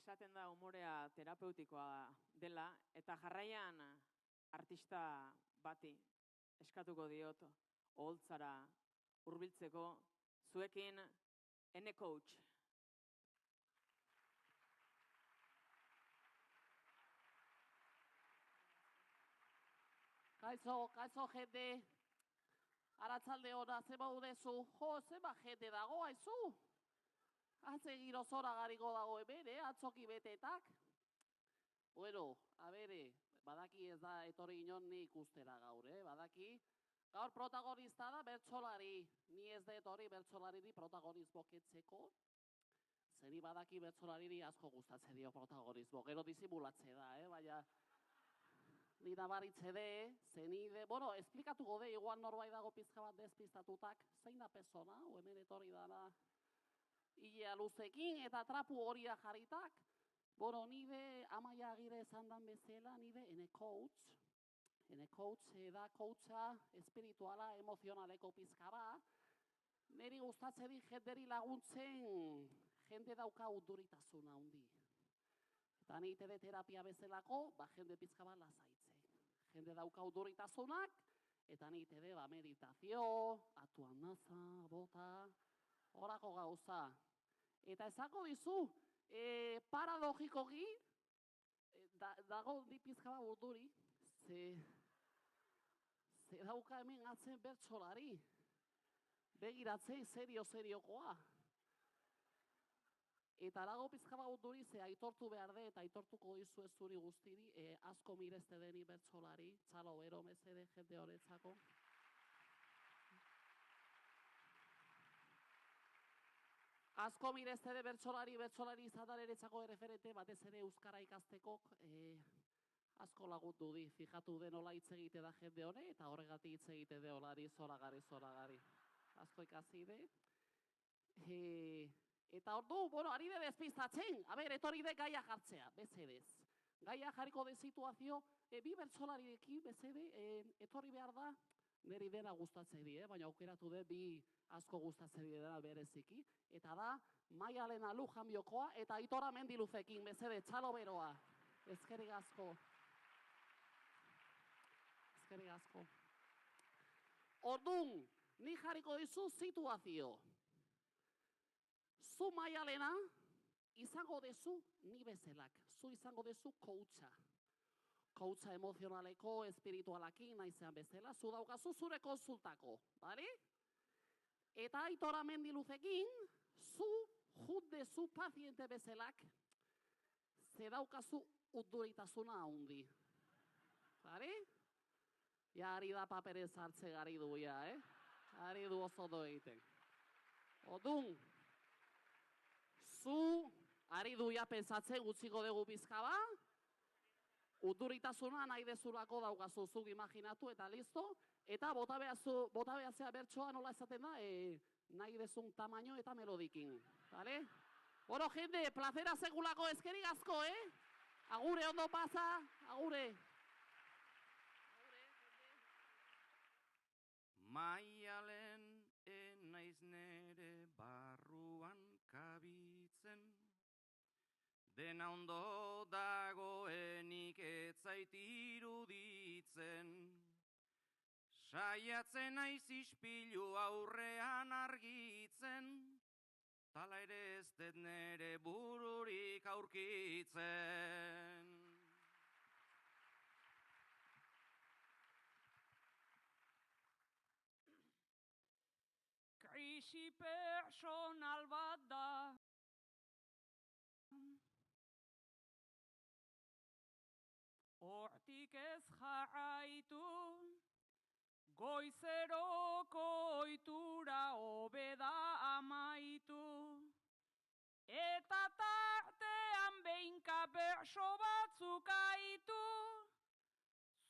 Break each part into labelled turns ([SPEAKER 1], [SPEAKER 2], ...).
[SPEAKER 1] esaten da umorea terapeutikoa dela, eta jarraian artista bati eskatuko diot oholtzara hurbiltzeko zuekin Ene Coach.
[SPEAKER 2] Kaixo jende, aratzalde hona, zeba udezu, zeba jende dago, haizu? Atze giro zora gariko dago hemen, atzoki betetak. Bueno, badaki ez da etorri inon ni ikustera gaur, badaki. Gaur protagonista da bertsolari, ni ez da etorri bertsolariri protagonismo ketzeko. Zeri badaki bertsolariri asko gustatzen dio protagonismo, gero disimulatze da, baina... Ni nabaritze de, zenide, bueno, esplikatuko de, igual norbait dago pizka bat despistatutak, zein da persona, hemen etorri dana, hilea luzekin eta trapu horia jarritak. Bueno, nide Amaia Agirre esan dan bezala, nide Ene Coach. Ene Coach da coacha espirituala, emozionaleko pizka bat. Neri gustatzen di jenderi laguntzen, jende dauka urduritasuna handi. Eta nite de terapia bezalako, jende pizka bat lasaitzen. Jende dauka urduritasunak, eta nite de meditazio, atuan naza, bota, horako gauza. Eta esako dizu, paradogikoki, dago di pizka bat urduri, ze dauka hemen atzen bertsolari. Begiratzen seriokoa. Eta dago pizka bat urduri, ze aitortu behar de, eta aitortuko dizu ez zuri guztiri, asko mirezte deni bertsolari, txalo bero mesede jende horretzako. Asko mirezte de bertsolari izan eretzako referente, batez ere euskara ikasteko, asko lagundu di, fijatu de nola hitz egite da jende hone, eta horregatik hitz egite de olari, zoragari. Asko ikasi de. Eta ordu, ari de despistatzen, etorri de gaia jartzea, bezedez. Gaia jarriko de situazio, bi bertsolarirekin, bezede, etorri behar da, niri dena gustatzen di, baina aukeratu de bi asko gustatzen dira bereziki, eta da Maialen Alujan Biokoa eta Aitora Mendiluzekin, bezede, txalo beroa. Ezkerik asko. Ordun, ni jarriko dizu situazio. Zu Maialena, izango dezu ni bezelak. Zu izango dezu coacha. Coacha emozionaleko, espiritualakin, naizean bezala. Zu daukazu zure konsultako, bale? Eta Aitora Mendiluzekin, zu dezu paziente bezelak, ze daukazu urduritasuna handi. Bale? Ja, ari da paperez hartze gari du, Ari du oso do egiten. Odun, zu ari du ja pensatzen utziko dugu bizkaba, urduritasuna nahi dezulako daukazu zuk imaginatu eta listo, eta bota behazea bertsoa nola esaten da, nahi dezun tamaino eta melodikin. Bale? Bueno, jende, plazera segulako ezkerik asko, Agure, ondo pasa, agure.
[SPEAKER 3] Maialen naiz nere barruan kabitzen, dena ondo dagoenik ez zait iruditzen. Saiatzen naiz ispilu aurrean argitzen, tala ere ez dut nere bururik aurkitzen.
[SPEAKER 4] Krisi personal bat da. Hortik ez jarraitu, goizeroko ohitura hobeda amaitu. Eta tartean behinka berso batzuk aitu,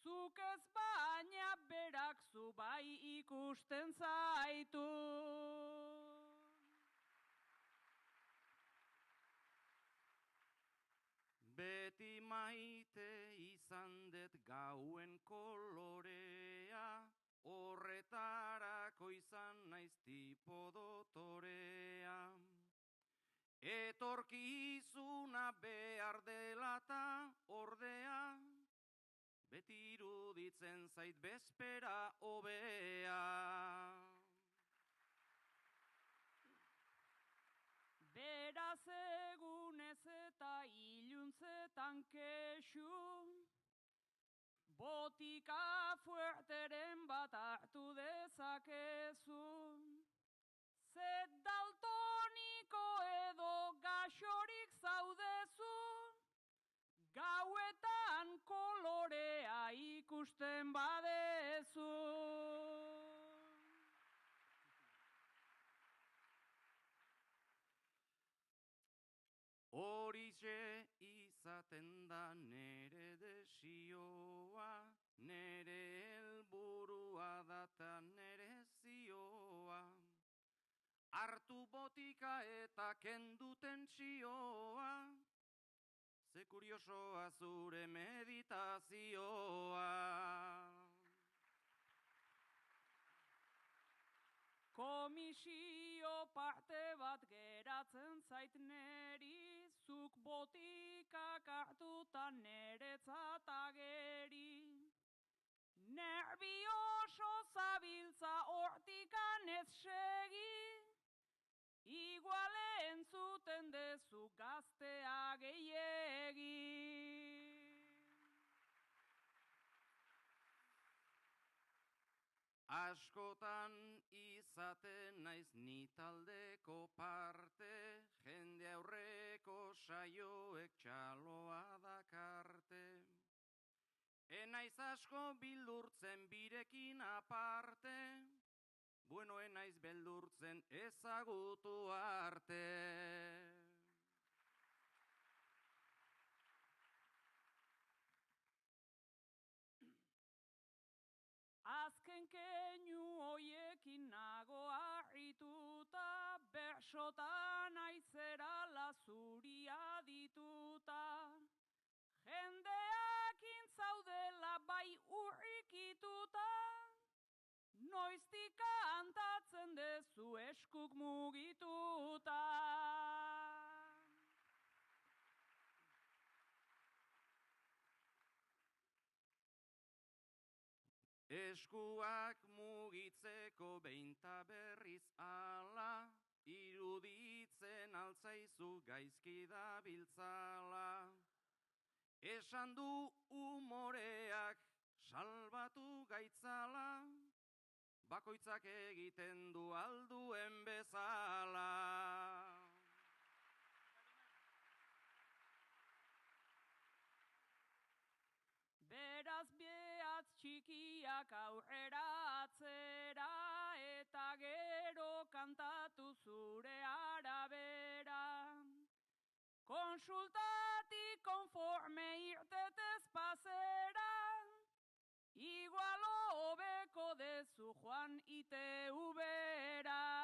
[SPEAKER 4] zuk ez baina berak zu bai ikusten zaitu.
[SPEAKER 3] Beti maite izan dut gauen kolorea, horretarako izan naiz tipo dotorea. Etorkizuna behar dela ta ordea, beti iruditzen zait bezpera hobea.
[SPEAKER 4] Beraz egunez eta iluntzetan kexu, botika fuerteren bat hartu dezakezu. Ze daltoniko edo gaxorik zaudezu, gauetan kolorea ikusten badezu.
[SPEAKER 3] Horixe izaten da nere desioa, nere helburua data nere zioa. Hartu botika eta kendu tentsioa, ze kuriosoa zure meditazioa.
[SPEAKER 4] Komisio parte bat geratzen zait neri, zuk botikak hartuta neretzat ageri. Nervioso zabiltza hortikan ez segi, iguale entzuten dezu gaztea gehiegi.
[SPEAKER 3] Askotan izaten naiz ni taldeko parte, jende aurreko saioek txaloa dakarte. Enaiz asko bildurtzen birekin aparte, bueno, enaiz beldurtzen ezagutu arte.
[SPEAKER 4] Azken keinu hoiekin nago harrituta, bersotan aizerala zuri adituta. Jendeakin zaudela bai urrikituta, noiztik kantatzen dezu eskuk mugituta.
[SPEAKER 3] Eskuak mugitzeko beinta berriz ala, iruditzen altzaizu gaizki dabiltzala. Esan du umoreak salbatu gaitzala, bakoitzak egiten du alduen bezala.
[SPEAKER 4] Beraz behatz txikiak aurrera atzera, eta gero kantatu zure arabera. Konsultatik konforme irtetez pasera, igualo hobeko dezu Juan ITV-ra.